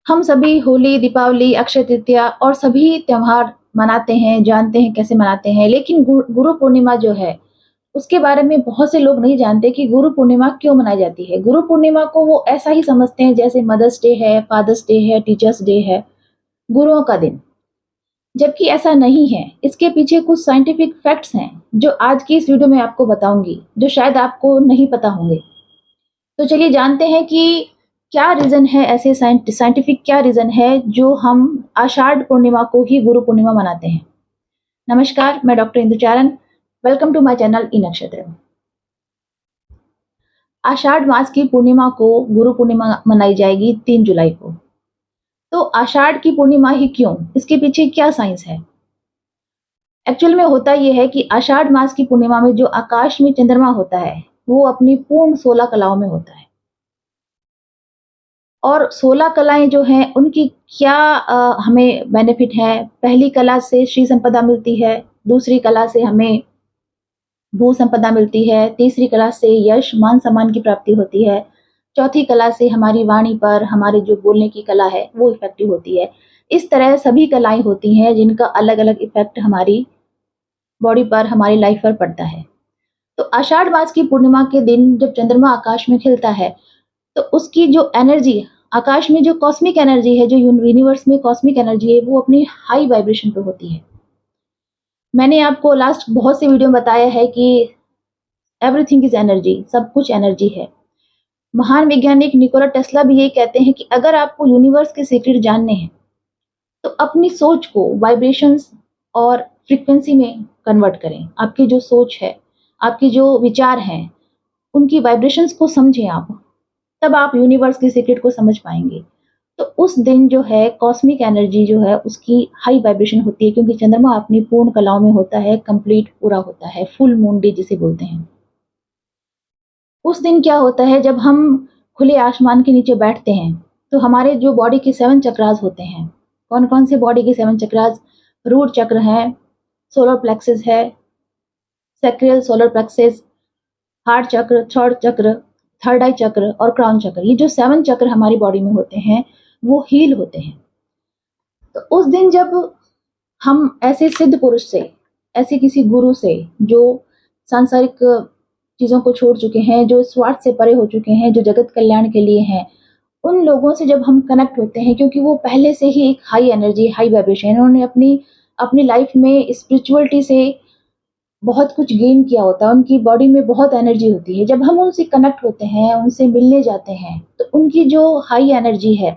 हम सभी होली, दीपावली, अक्षय तृतीया और सभी त्योहार मनाते हैं, जानते हैं कैसे मनाते हैं। लेकिन गुरु पूर्णिमा जो है, उसके बारे में बहुत से लोग नहीं जानते कि गुरु पूर्णिमा क्यों मनाई जाती है। गुरु पूर्णिमा को वो ऐसा ही समझते हैं जैसे मदर्स डे है, फादर्स डे है, टीचर्स डे है, गुरुओं का दिन। जबकि ऐसा नहीं है। इसके पीछे कुछ साइंटिफिक फैक्ट्स हैं, जो आज की इस वीडियो में आपको बताऊँगी, जो शायद आपको नहीं पता होंगे। तो चलिए जानते हैं कि क्या रीज़न है, ऐसे साइंटिफिक क्या रीज़न है जो हम आषाढ़ पूर्णिमा को ही गुरु पूर्णिमा मनाते हैं। नमस्कार, मैं doctor Inducharan. Welcome to my channel E Nakshatra. आषाढ़ मास की पूर्णिमा को गुरु पूर्णिमा मनाई जाएगी 3 जुलाई को। तो आषाढ़ की पूर्णिमा ही क्यों? इसके पीछे क्या साइंस है? एक्चुअल में होता ये है कि आषाढ़ मास की पूर्णिमा में जो आकाश में चंद्रमा होता है, वो अपनी पूर्ण 16 कलाओं में होता है। और 16 कलाएँ जो हैं उनकी क्या हमें बेनिफिट है? पहली कला से श्री संपदा मिलती है, दूसरी कला से हमें भू संपदा मिलती है, तीसरी कला से यश, मान-सम्मान की प्राप्ति होती है, चौथी कला से हमारी वाणी पर हमारे जो बोलने की कला है, वो इफ़ेक्टिव होती है। इस तरह सभी कलाएँ होती हैं जिनका अलग-अलग इफ़ेक्ट हमारी बॉडी पर, हमारी लाइफ़ पर पड़ता है। तो आषाढ़ मास की पूर्णिमा के दिन जब चंद्रमा आकाश में खिलता है, तो उसकी जो एनर्जी, आकाश में जो कॉस्मिक एनर्जी है, जो यूनिवर्स में कॉस्मिक एनर्जी है, वो अपनी हाई वाइब्रेशन पे होती है। मैंने आपको लास्ट बहुत सी वीडियो में बताया है कि एवरीथिंग इज़ एनर्जी, सब कुछ एनर्जी है। महान वैज्ञानिक निकोला टेस्ला भी यही कहते हैं कि अगर आपको यूनिवर्स के सीक्रेट जानने हैं, तो अपनी सोच को वाइब्रेशंस और फ्रीक्वेंसी में कन्वर्ट करें। आपकी जो सोच है, आपके जो विचार हैं, उनकी वाइब्रेशंस को समझें आप, तब आप यूनिवर्स के सीक्रेट को समझ पाएँगे। तो उस दिन जो है कॉस्मिक एनर्जी जो है उसकी हाई वाइब्रेशन होती है, क्योंकि चंद्रमा अपनी पूर्ण कलाओं में होता है, कंप्लीट पूरा होता है, फुल मून डे जिसे बोलते हैं। उस दिन क्या होता है जब हम खुले आसमान के नीचे बैठते हैं, तो हमारे जो बॉडी के 7 चक्रास होते हैं, कौन-कौन से बॉडी के 7 चक्रास? रूट चक्र है, सोलर प्लेक्सस है, सैक्रल सोलर प्लेक्सस, हार्ट चक्र, थ्रोट चक्र, थर्ड आई चक्र और क्राउन चक्र। ये जो 7 चक्र हमारी बॉडी में होते हैं, वो हील होते हैं। तो उस दिन जब हम ऐसे सिद्ध पुरुष से, ऐसे किसी गुरु से जो सांसारिक चीज़ों को छोड़ चुके हैं, जो स्वार्थ से परे हो चुके हैं, जो जगत कल्याण के लिए हैं, उन लोगों से जब हम कनेक्ट होते हैं, क्योंकि वो पहले से ही एक हाई एनर्जी, हाई वाइब्रेशन, उन्होंने अपनी अपनी लाइफ में स्पिरिचुअलिटी से बहुत कुछ गेन किया होता है, उनकी बॉडी में बहुत एनर्जी होती है। जब हम उनसे कनेक्ट होते हैं, उनसे मिलने जाते हैं, तो उनकी जो हाई एनर्जी है,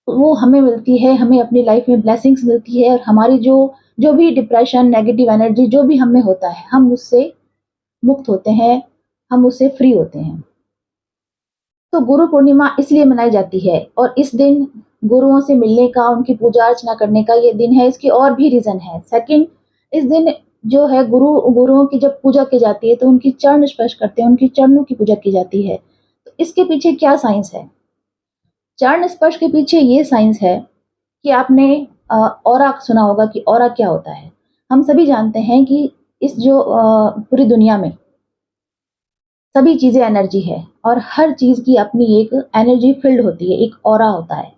वो हमें मिलती है, हमें अपनी लाइफ में ब्लेसिंग्स मिलती है और हमारी जो जो भी डिप्रेशन, नेगेटिव एनर्जी जो भी हम में होता है, हम उससे मुक्त होते हैं, हम उससे फ्री होते हैं। तो गुरु पूर्णिमा इसलिए मनाई जाती है और इस दिन गुरुओं से मिलने का, उनकी पूजा अर्चना करने का ये दिन है। इसकी और भी रीज़न है। सेकंड, इस दिन जो है गुरुओं की जब पूजा की जाती है, तो उनकी चरण स्पर्श करते हैं, उनके चरणों की पूजा की जाती है। तो इसके पीछे क्या साइंस है? चरण स्पर्श के पीछे ये साइंस है कि आपने ऑरा सुना होगा कि ऑरा क्या होता है? हम सभी जानते हैं कि इस जो पूरी दुनिया में सभी चीज़ें एनर्जी है और हर चीज़ की अपनी एक एनर्जी फ़ील्ड होती है, एक ऑरा होता है।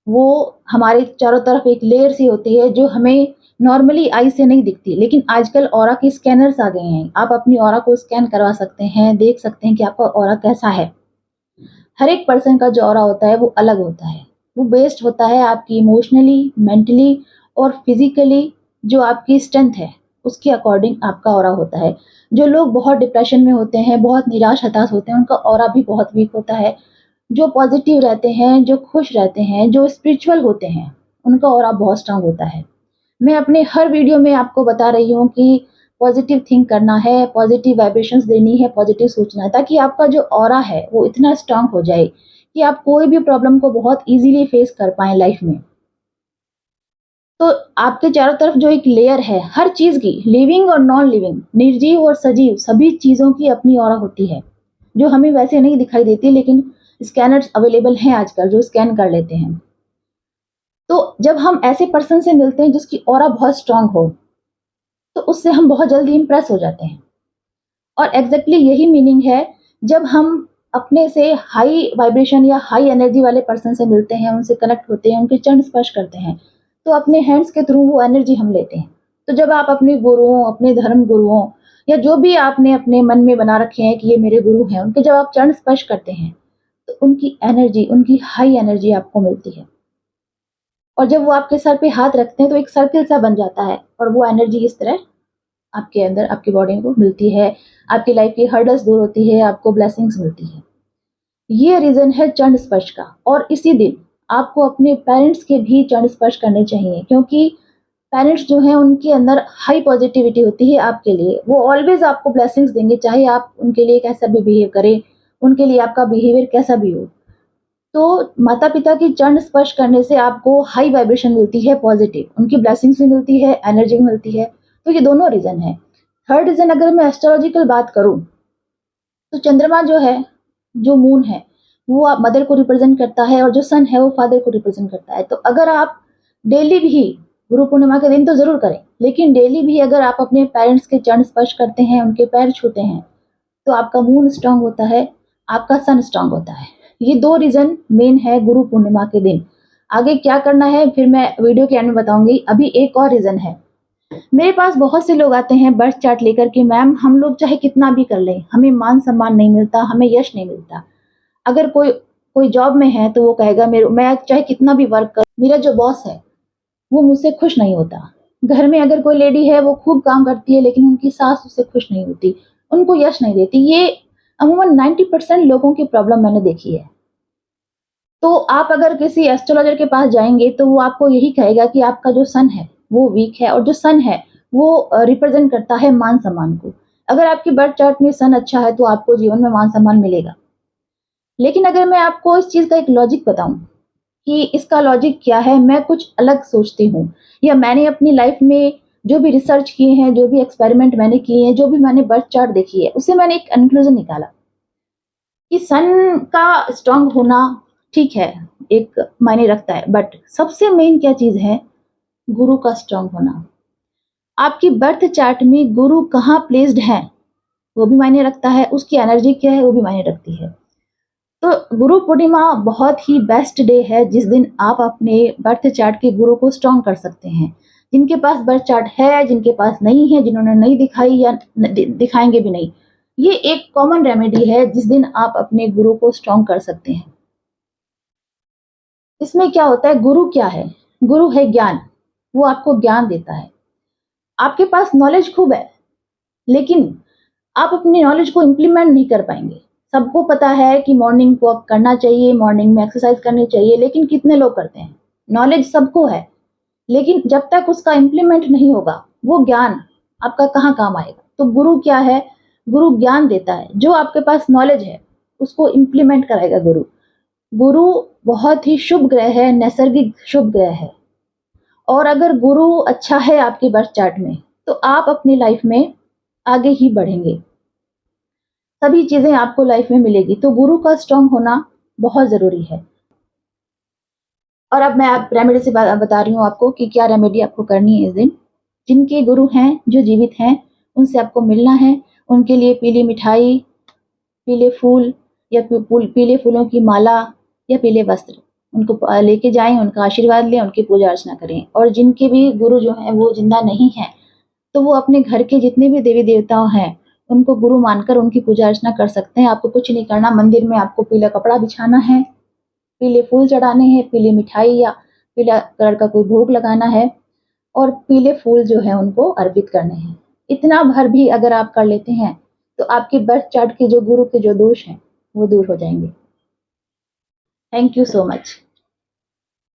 वो हमारे चारों तरफ एक लेयर सी होती है जो हमें नॉर्मली आई से नहीं दिखती, लेकिन आजकल ऑरा के स्कैनर्स आ गए हैं। आप अपनी ऑरा को स्कैन करवा सकते हैं, देख सकते हैं कि आपका ऑरा कैसा है। हर एक पर्सन का जो ऑरा होता है वो अलग होता है। वो बेस्ड होता है आपकी इमोशनली, मेंटली और फिज़िकली जो आपकी स्ट्रेंथ है, उसके अकॉर्डिंग आपका ऑरा होता है। जो लोग बहुत डिप्रेशन में होते हैं, बहुत निराश हताश होते हैं, उनका ऑरा भी बहुत वीक होता है। जो पॉज़िटिव रहते हैं, जो खुश रहते हैं, जो स्पिरिचुअल होते हैं, उनका ऑरा बहुत स्ट्रॉन्ग होता है। मैं अपने हर वीडियो में आपको बता रही हूँ कि पॉजिटिव थिंक करना है, पॉजिटिव वाइब्रेशंस देनी है, पॉजिटिव सोचना है, ताकि आपका जो ऑरा है वो इतना स्ट्रॉन्ग हो जाए कि आप कोई भी प्रॉब्लम को बहुत ईज़िली फेस कर पाएँ लाइफ में। तो आपके चारों तरफ जो एक लेयर है, हर चीज़ की, लिविंग और नॉन लिविंग, निर्जीव और सजीव, सभी चीज़ों की अपनी ऑरा होती है, जो हमें वैसे नहीं दिखाई देती, लेकिन स्कैनर्स अवेलेबल हैं आजकल जो स्कैन कर लेते हैं। तो जब हम ऐसे पर्सन से मिलते हैं जिसकी ऑरा बहुत स्ट्रॉन्ग हो, तो उससे हम बहुत जल्दी इम्प्रेस हो जाते हैं। और एग्ज़ैक्टली यही मीनिंग है जब हम अपने से हाई वाइब्रेशन या हाई एनर्जी वाले पर्सन से मिलते हैं, उनसे कनेक्ट होते हैं, उनके चरण स्पर्श करते हैं, तो अपने हैंड्स के थ्रू वो एनर्जी हम लेते हैं। तो जब आप अपने गुरुओं, अपने धर्म गुरुओं या जो भी आपने अपने मन में बना रखे हैं कि ये मेरे गुरु हैं, उनके जब आप चरण स्पर्श करते हैं, तो उनकी एनर्जी, उनकी हाई एनर्जी आपको मिलती है। और जब वो आपके सर पे हाथ रखते हैं तो एक सर्किल सा बन जाता है और वो एनर्जी इस तरह आपके अंदर, आपकी बॉडी को मिलती है, आपकी लाइफ की हर्डल्स दूर होती है, आपको ब्लेसिंग्स मिलती है। ये रीज़न है चरण स्पर्श का। और इसी दिन आपको अपने पेरेंट्स के भी चरण स्पर्श करने चाहिए, क्योंकि पेरेंट्स जो हैं उनके अंदर हाई पॉजिटिविटी होती है आपके लिए। वो ऑलवेज़ आपको ब्लेसिंग्स देंगे, चाहे आप उनके लिए कैसा भी बिहेव करें, उनके लिए आपका बिहेवियर कैसा भी हो। तो माता-पिता की चरण स्पर्श करने से आपको हाई वाइब्रेशन मिलती है पॉजिटिव, उनकी ब्लेसिंग्स भी मिलती है, एनर्जी भी मिलती है। तो ये दोनों रीज़न है। थर्ड रीज़न अगर मैं एस्ट्रोलॉजिकल बात करूँ, तो चंद्रमा जो है, जो मून है, वो आप मदर को रिप्रेज़ेंट करता है और जो सन है वो फादर को रिप्रेज़ेंट करता है। तो अगर आप डेली भी गुरु पूर्णिमा के दिन तो ज़रूर करें, लेकिन डेली भी अगर आप अपने पेरेंट्स के चरण स्पर्श करते हैं, उनके पैर छूते हैं, तो आपका मून स्ट्रांग होता है, आपका सन स्ट्रांग होता है। ये 2 रीज़न मेन है गुरु पूर्णिमा के दिन। आगे क्या करना है फिर मैं वीडियो के एंड में बताऊँगी। अभी एक और रीज़न है। मेरे पास बहुत से लोग आते हैं बर्थ चार्ट लेकर कि मैम हम लोग चाहे कितना भी कर लें, हमें मान-सम्मान नहीं मिलता, हमें यश नहीं मिलता। अगर कोई कोई जॉब में है तो वो कहेगा मेरे मैं चाहे कितना भी वर्क करूँ, मेरा जो बॉस है, वो मुझसे खुश नहीं होता। घर में अगर कोई लेडी है वो खूब काम करती है लेकिन उनकी सास उससे खुश नहीं होती, उनको यश नहीं देती। ये अमूमन 90% लोगों की प्रॉब्लम मैंने देखी है। तो आप अगर किसी एस्ट्रोलॉजर के पास जाएँगे तो वो आपको यही कहेगा कि आपका जो सन है, वो वीक है और जो सन है, वो रिप्रेज़ेंट करता है मान-सम्मान को। अगर आपकी बर्थ चार्ट में सन अच्छा है तो आपको जीवन में मान-सम्मान मिलेगा। लेकिन अगर मैं आपको इस चीज़ का एक लॉजिक बताऊँ कि इसका लॉजिक क्या है, मैं कुछ अलग सोचती हूँ या मैंने अपनी लाइफ़ में जो भी रिसर्च किए हैं, जो भी एक्सपेरिमेंट मैंने किए हैं, जो भी मैंने बर्थ चार्ट देखी है, उससे मैंने एक कन्क्लूज़न निकाला कि सन का स्ट्रॉन्ग होना ठीक है, एक मायने रखता है, बट सबसे मेन क्या चीज़ है, गुरु का स्ट्रॉन्ग होना। आपकी बर्थ चार्ट में गुरु कहाँ प्लेस्ड है, वो भी मायने रखता है, उसकी एनर्जी क्या है, वो भी मायने रखती है। तो गुरु पूर्णिमा बहुत ही बेस्ट डे है जिस दिन आप अपने बर्थ चार्ट के गुरु को स्ट्रॉन्ग कर सकते हैं। जिनके पास बर्थ चार्ट है, जिनके पास नहीं है, जिन्होंने नहीं दिखाई या दिखाएँगे भी नहीं, ये एक कॉमन रेमेडी है जिस दिन आप अपने गुरु को स्ट्रॉन्ग कर सकते हैं। इसमें क्या होता है, गुरु क्या है? गुरु है ज्ञान, वो आपको ज्ञान देता है। आपके पास नॉलेज खूब है, लेकिन आप अपनी नॉलेज को इम्प्लीमेंट नहीं कर पाएँगे। सबको पता है कि मॉर्निंग वॉक करना चाहिए, मॉर्निंग में एक्सरसाइज करनी चाहिए, लेकिन कितने लोग करते हैं? नॉलेज सबको है, लेकिन जब तक उसका इम्प्लीमेंट नहीं होगा, वो ज्ञान आपका कहाँ काम आएगा? तो गुरु क्या है? गुरु ज्ञान देता है, जो आपके पास नॉलेज है, उसको इम्प्लीमेंट कराएगा गुरु। गुरु बहुत ही शुभ ग्रह है, नैसर्गिक शुभ ग्रह है। और अगर गुरु अच्छा है आपके बर्थ चार्ट में, तो आप अपनी लाइफ में आगे ही बढ़ेंगे। सभी चीज़ें आपको लाइफ में मिलेगी, तो गुरु का स्ट्रॉन्ग होना बहुत ज़रूरी है। और अब मैं आप रेमेडी से बता रही हूँ आपको कि क्या रेमेडी आपको करनी है इस दिन। जिनके गुरु हैं, जो जीवित हैं, उनसे आपको मिलना है, उनके लिए पीली मिठाई, पीले फूल या पीले फूलों की माला या पीले वस्त्र उनको लेके जाएँ, उनका आशीर्वाद लें, उनकी पूजा अर्चना करें। और जिनके भी गुरु जो हैं वो ज़िंदा नहीं हैं, तो वो अपने घर के जितने भी देवी-देवता हैं, उनको गुरु मानकर उनकी पूजा अर्चना कर सकते हैं। आपको कुछ नहीं करना, मंदिर में आपको पीला कपड़ा बिछाना है, पीले फूल चढ़ाने हैं, पीली मिठाई या पीला कलर का कोई भोग लगाना है और पीले फूल जो हैं उनको अर्पित करने हैं। इतना भर भी अगर आप कर लेते हैं, तो आपके बर्थ चार्ट के जो गुरु के जो दोष हैं, वो दूर हो जाएँगे। Thank you so much.